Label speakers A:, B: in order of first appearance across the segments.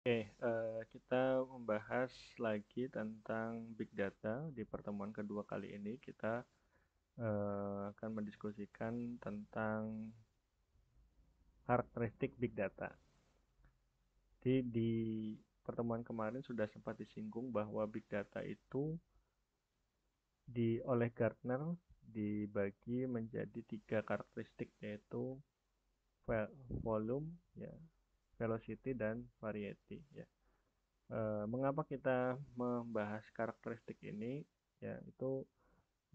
A: Oke, kita membahas lagi tentang Big Data. Di pertemuan kedua kali ini kita akan mendiskusikan tentang karakteristik Big Data. Jadi di pertemuan kemarin sudah sempat disinggung bahwa Big Data itu oleh Gartner dibagi menjadi tiga karakteristik, yaitu volume, ya, velocity, dan variety. Ya. Mengapa kita membahas karakteristik ini? Ya, itu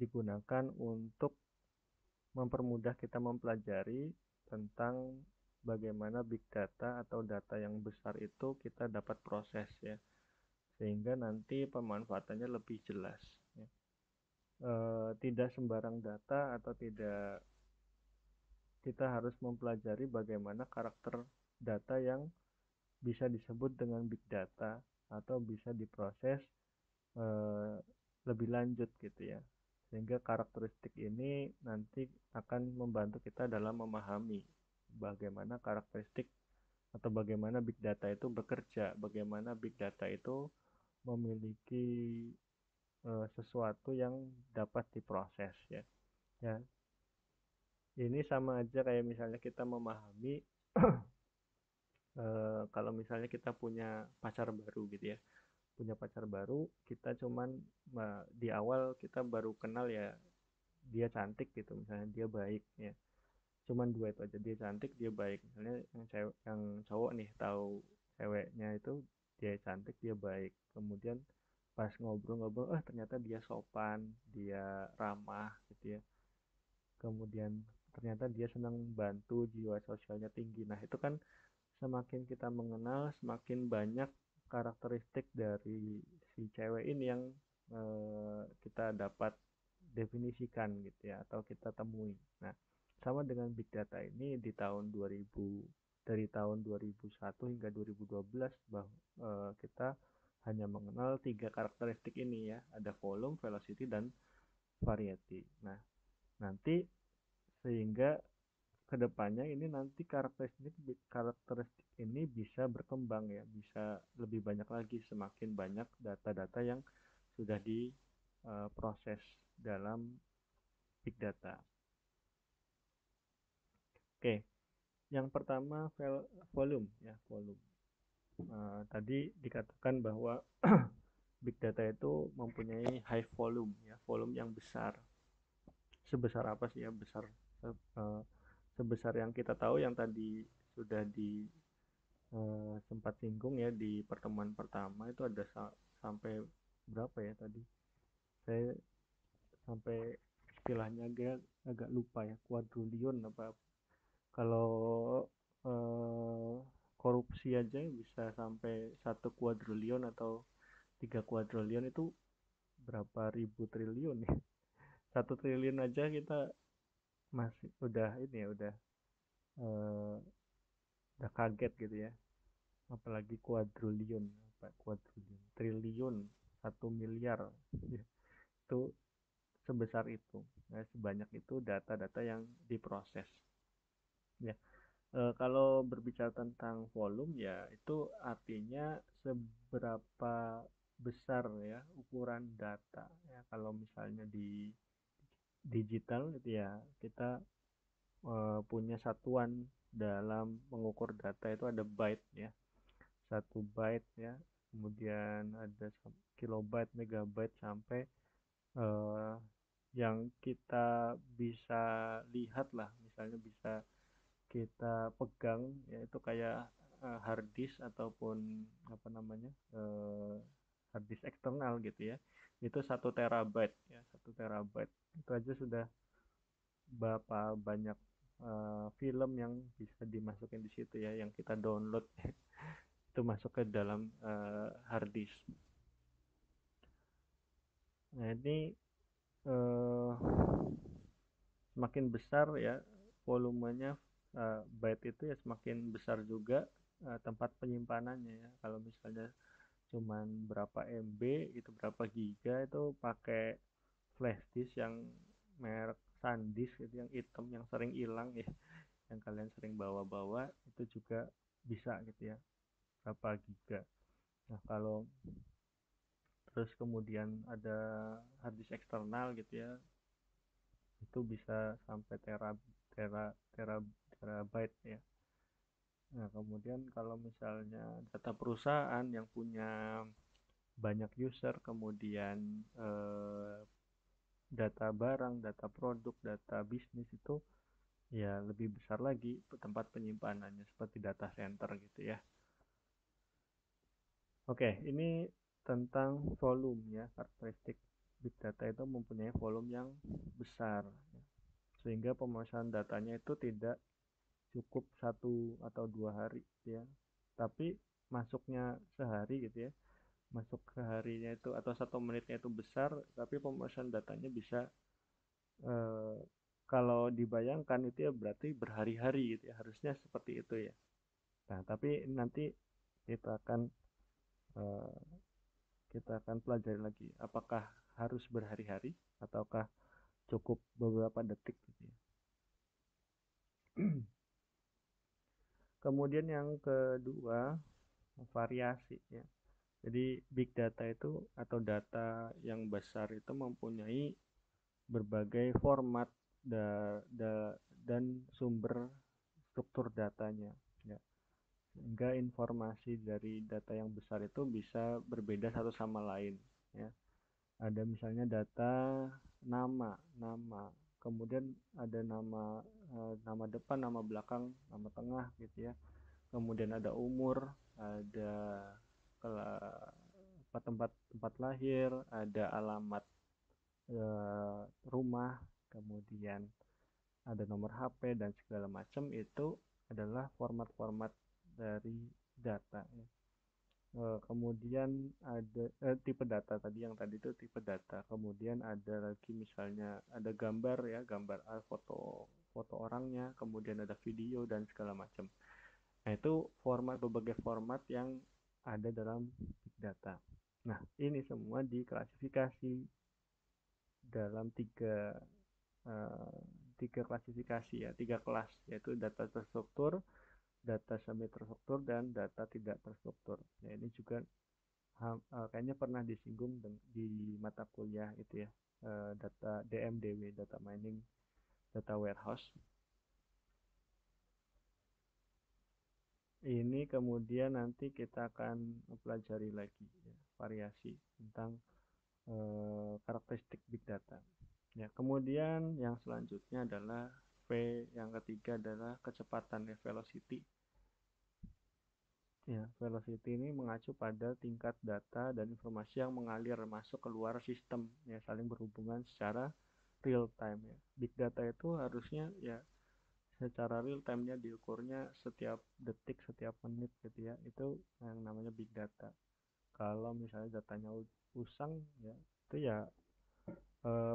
A: digunakan untuk mempermudah kita mempelajari tentang bagaimana big data atau data yang besar itu kita dapat proses, ya, sehingga nanti pemanfaatannya lebih jelas, ya. Tidak sembarang data atau tidak, kita harus mempelajari bagaimana karakter data yang bisa disebut dengan big data atau bisa diproses eh, lebih lanjut gitu ya, sehingga karakteristik ini nanti akan membantu kita dalam memahami bagaimana karakteristik atau bagaimana big data itu bekerja, bagaimana big data itu memiliki sesuatu yang dapat diproses, ya. Ya, ini sama aja kayak misalnya kita memahami kalau misalnya kita punya pacar baru gitu ya, punya pacar baru, kita cuman di awal kita baru kenal ya, dia cantik gitu, misalnya dia baik, ya, cuman dua itu aja, dia cantik dia baik. Misalnya yang cewek, yang cowok nih tahu ceweknya itu dia cantik dia baik, kemudian pas ngobrol-ngobrol ternyata dia sopan, dia ramah gitu ya, kemudian ternyata dia senang bantu, jiwa sosialnya tinggi. Nah itu kan semakin kita mengenal semakin banyak karakteristik dari si cewek ini yang kita dapat definisikan gitu ya, atau kita temui. Nah, sama dengan big data ini di tahun 2000, dari tahun 2001 hingga 2012, kita hanya mengenal tiga karakteristik ini ya, ada volume, velocity, dan variety. Nah, nanti sehingga kedepannya ini nanti karakteristik karakteristik ini bisa berkembang ya, bisa lebih banyak lagi semakin banyak data-data yang sudah diproses dalam big data. Oke, yang pertama volume, ya, volume. Tadi dikatakan bahwa big data itu mempunyai high volume, ya, volume yang besar. Sebesar apa sih ya besar? Uh, Sebesar yang kita tahu yang tadi sudah sempat singgung ya di pertemuan pertama, itu ada sampai berapa ya tadi? Saya sampai istilahnya agak lupa ya, kuadriliun apa. Kalau eh, korupsi aja bisa sampai 1 kuadriliun atau 3 kuadriliun, itu berapa ribu triliun ya. 1 triliun aja kita masih udah ini ya, eh, udah kaget gitu ya, apalagi kuadriliun, apa kuadriliun, triliun, 1 miliar, ya, itu sebesar itu, ya, sebanyak itu data-data yang diproses, ya. Kalau berbicara tentang volume ya, itu artinya seberapa besar ya ukuran data, ya. Kalau misalnya di digital itu ya, kita punya satuan dalam mengukur data itu ada byte ya, 1 byte ya, kemudian ada kilobyte, megabyte, sampai eh, yang kita bisa lihat lah, misalnya bisa kita pegang, yaitu kayak hard disk ataupun apa namanya, hard disk eksternal gitu ya, itu 1 terabyte ya, 1 terabyte itu aja sudah berapa banyak film yang bisa dimasukin di situ ya, yang kita download itu masuk ke dalam hard disk. Nah ini eh, semakin besar ya volumenya, byte itu ya semakin besar juga tempat penyimpanannya ya. Kalau misalnya cuman berapa MB, itu berapa giga, itu pakai flash disk yang merek SanDisk itu, yang hitam yang sering hilang ya, yang kalian sering bawa-bawa, itu juga bisa gitu ya. berapa giga. Nah, kalau terus kemudian ada hard disk eksternal gitu ya, itu bisa sampai tera tera terabyte ya. Nah, kemudian kalau misalnya data perusahaan yang punya banyak user, kemudian data barang, data produk, data bisnis itu ya lebih besar lagi tempat penyimpanannya seperti data center gitu ya. Oke, ini tentang volume ya, karakteristik big data itu mempunyai volume yang besar ya. Sehingga pemrosesan datanya itu tidak cukup 1 atau 2 hari ya, tapi masuknya sehari gitu ya, masuk ke harinya itu atau 1 menitnya itu besar, tapi pemrosesan datanya bisa eh, kalau dibayangkan itu ya berarti berhari-hari gitu ya, harusnya seperti itu ya. Nah, tapi nanti kita akan eh, kita akan pelajari lagi apakah harus berhari-hari ataukah cukup beberapa detik gitu ya. Kemudian yang kedua, variasi ya. Jadi big data itu atau data yang besar itu mempunyai berbagai format dan sumber struktur datanya ya. Sehingga informasi dari data yang besar itu bisa berbeda satu sama lain ya. Ada misalnya data nama, kemudian ada nama depan, nama belakang, nama tengah gitu ya. Kemudian ada umur, ada tempat tempat lahir, ada alamat rumah, kemudian ada nomor HP dan segala macam. Itu adalah format-format dari data ya. Kemudian ada tipe data tadi, yang tadi itu tipe data. Kemudian ada lagi misalnya ada gambar ya, gambar foto foto orangnya, kemudian ada video dan segala macam. Nah, itu berbagai format yang ada dalam big data. Nah, ini semua diklasifikasi dalam eh, tiga klasifikasi ya, tiga kelas, yaitu data terstruktur, data semi terstruktur, dan data tidak terstruktur. Nah, ini juga kayaknya pernah disinggung di mata kuliah itu ya, data DMDW, data mining, data warehouse. Ini kemudian nanti kita akan pelajari lagi ya, variasi tentang karakteristik big data. Ya, kemudian yang selanjutnya adalah V, yang ketiga adalah kecepatan ya, velocity. Ya, velocity ini mengacu pada tingkat data dan informasi yang mengalir masuk keluar sistem ya, saling berhubungan secara real time ya. Big data itu harusnya ya secara real time-nya diukurnya setiap detik, setiap menit gitu ya. Itu yang namanya big data. Kalau misalnya datanya usang ya, itu ya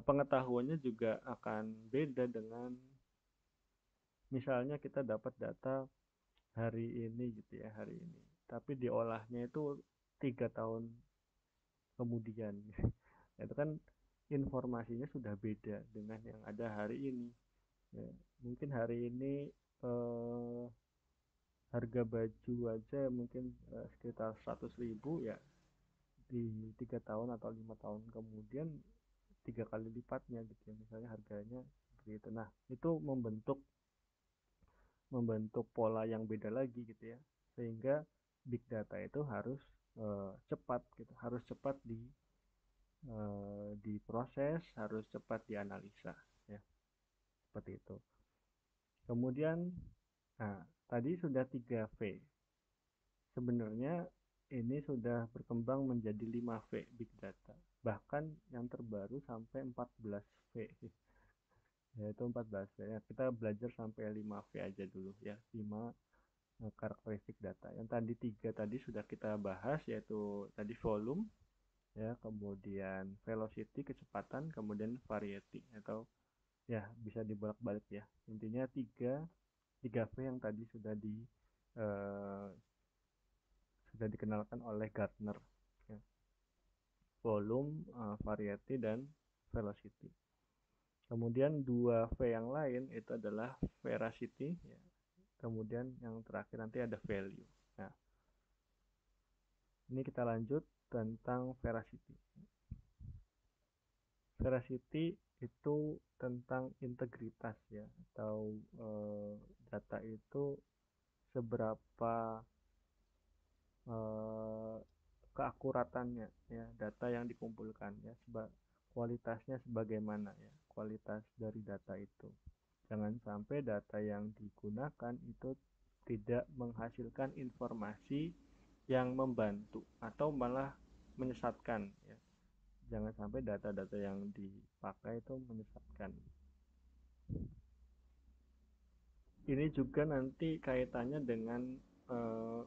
A: pengetahuannya juga akan beda dengan misalnya kita dapat data hari ini gitu ya, hari ini, tapi diolahnya itu 3 tahun kemudian. Itu kan informasinya sudah beda dengan yang ada hari ini ya. Mungkin hari ini eh, harga baju aja mungkin sekitar 100.000 ya, di 3 tahun atau 5 tahun kemudian 3 kali lipatnya gitu ya, misalnya harganya seperti itu. Nah, itu membentuk pola yang beda lagi gitu ya, sehingga big data itu harus cepat gitu, harus cepat diproses, harus cepat dianalisa ya, seperti itu. Kemudian, nah, tadi sudah 3V, sebenarnya ini sudah berkembang menjadi 5V big data, bahkan yang terbaru sampai 14V, yaitu 14V ya. Kita belajar sampai 5V aja dulu ya, 5 karakteristik data. Yang tadi 3 tadi sudah kita bahas, yaitu tadi volume ya, kemudian velocity kecepatan, kemudian variety atau ya bisa dibolak-balik ya. Intinya 3 V yang tadi eh, sudah dikenalkan oleh Gartner ya. Volume, variety dan velocity. Kemudian 2 V yang lain itu adalah veracity ya. Kemudian yang terakhir nanti ada value. Nah, Ini kita lanjut tentang veracity. Veracity itu tentang integritas ya, atau data itu seberapa eh, keakuratannya ya, data yang dikumpulkan ya, kualitasnya sebagaimana ya, kualitas dari data itu. Jangan sampai data yang digunakan itu tidak menghasilkan informasi yang membantu atau malah menyesatkan ya. Jangan sampai data-data yang dipakai itu menyesatkan. Ini juga nanti kaitannya dengan eh,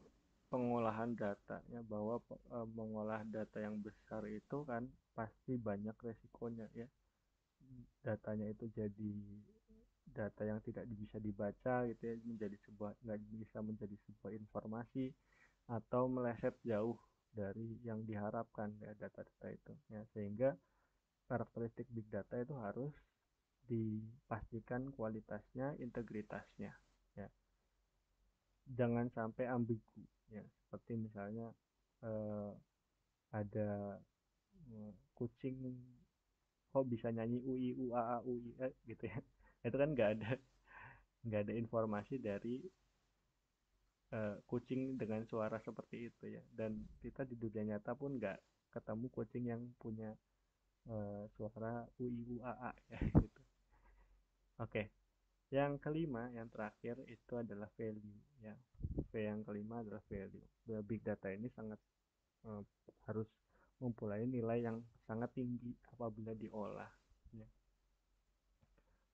A: pengolahan data ya, bahwa mengolah data yang besar itu kan pasti banyak resikonya ya. Datanya itu jadi data yang tidak bisa dibaca gitu ya, menjadi sebuah, nggak bisa menjadi sebuah informasi, atau meleset jauh dari yang diharapkan ya data-data itu ya. Sehingga karakteristik big data itu harus dipastikan kualitasnya, integritasnya ya. Jangan sampai ambigu ya, seperti misalnya eh, ada kucing kok bisa nyanyi ui u a ui gitu ya. Itu kan nggak ada informasi dari kucing dengan suara seperti itu ya, dan kita di dunia nyata pun nggak ketemu kucing yang punya suara ui u a ya gitu. Oke, yang kelima, yang terakhir itu adalah value ya. Yang kelima adalah value. Big data ini sangat eh, harus mempunyai nilai yang sangat tinggi apabila diolah ya.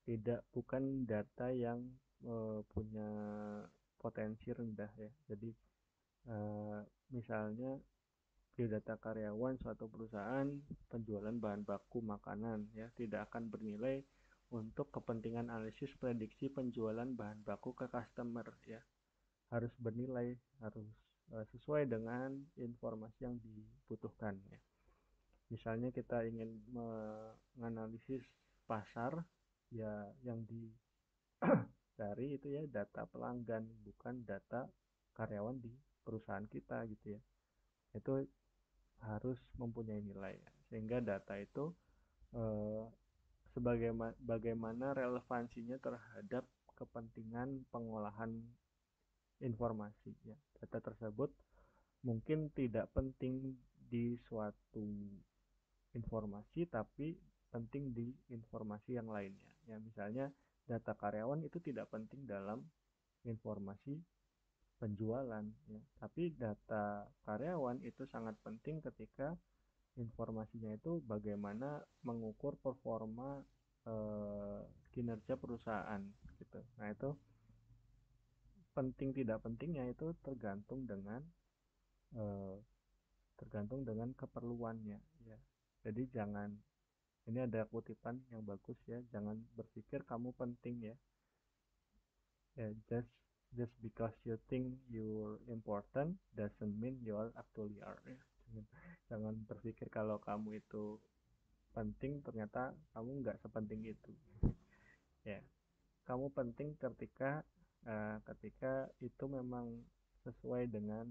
A: Tidak, bukan data yang punya potensi rendah ya. Jadi eh, misalnya biodata karyawan suatu perusahaan penjualan bahan baku makanan ya tidak akan bernilai untuk kepentingan analisis prediksi penjualan bahan baku ke customer ya. Harus bernilai, harus sesuai dengan informasi yang dibutuhkan ya. Misalnya kita ingin menganalisis pasar ya, yang dicari itu ya data pelanggan, bukan data karyawan di perusahaan kita gitu ya. Itu harus mempunyai nilai ya. Sehingga data itu eh, bagaimana relevansinya terhadap kepentingan pengolahan informasi ya. Data tersebut mungkin tidak penting di suatu informasi, tapi penting di informasi yang lainnya ya. Misalnya data karyawan itu tidak penting dalam informasi penjualan ya, tapi data karyawan itu sangat penting ketika informasinya itu bagaimana mengukur performa eh, kinerja perusahaan gitu. Nah itu penting tidak pentingnya itu eh, tergantung dengan keperluannya ya. Jadi jangan, ini ada kutipan yang bagus ya, jangan berpikir kamu penting ya. Ya, just because you think you're important doesn't mean you are actually are ya. Jangan berpikir kalau kamu itu penting ternyata kamu nggak sepenting itu ya. Kamu penting ketika itu memang sesuai dengan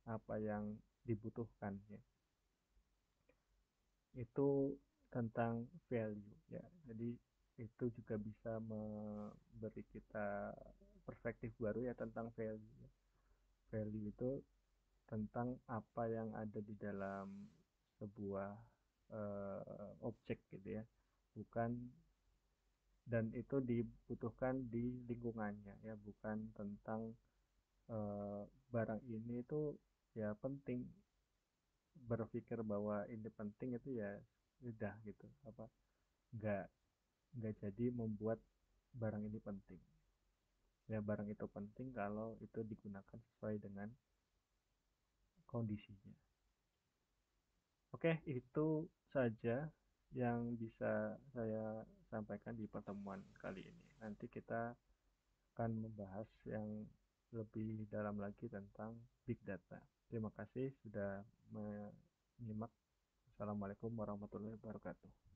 A: apa yang dibutuhkan ya. Itu tentang value ya. Jadi itu juga bisa memberi kita perspektif baru ya tentang value ya. Value itu tentang apa yang ada di dalam sebuah objek gitu ya, bukan, dan itu dibutuhkan di lingkungannya ya, bukan tentang eh, barang ini itu ya penting, berpikir bahwa ini penting itu ya udah gitu, apa, nggak nggak jadi membuat barang ini penting ya. Barang itu penting kalau itu digunakan sesuai dengan kondisinya. Oke, itu saja yang bisa saya sampaikan di pertemuan kali ini. Nanti kita akan membahas yang lebih dalam lagi tentang big data. Terima kasih sudah menyimak. Assalamualaikum warahmatullahi wabarakatuh.